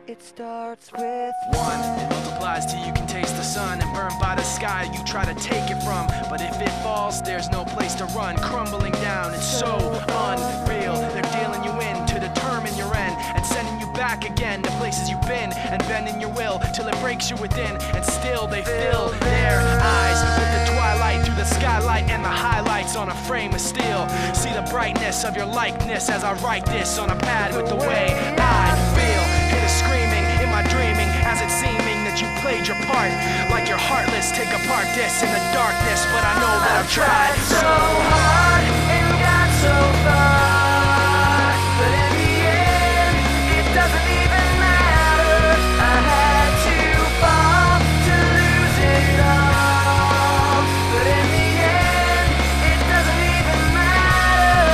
It starts with one. It multiplies till you can taste the sun, and burned by the sky you try to take it from. But if it falls, there's no place to run. Crumbling down, it's so unreal. They're dealing you in to determine your end, and sending you back again to places you've been, and bending your will till it breaks you within. And still they fill their eyes with the twilight through the skylight and the highlights on a frame of steel. See the brightness of your likeness as I write this on a pad with the way I feel. Hear the screaming in my dreaming as it's seeming that you played your part. Like you're heartless, take apart this in the darkness. But I know that I've tried so hard and got so far. But in the end, it doesn't even matter. I had to fall to lose it all. But in the end, it doesn't even matter.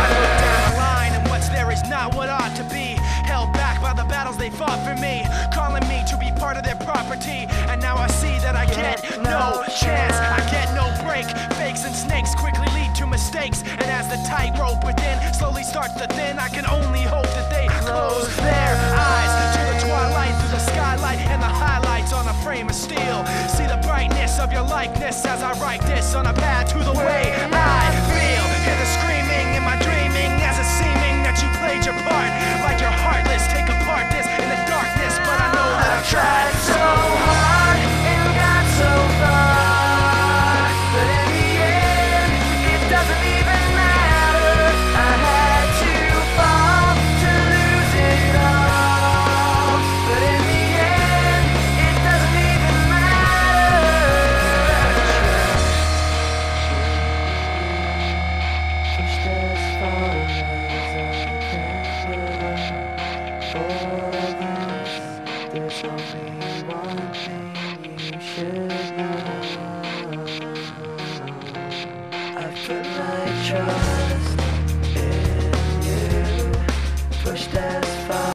I look down the line and what's there is not what ought to be. Held back by the battles they fought for me, calling me to be part of their property. And now I see that I get no chance, I get no break. Fakes and snakes quickly lead to mistakes, and as the tightrope within slowly starts to thin, I can only hope that they close their eyes to the twilight through the skylight and the highlights on a frame of steel. See the brightness of your likeness as I write this on a pad to the way I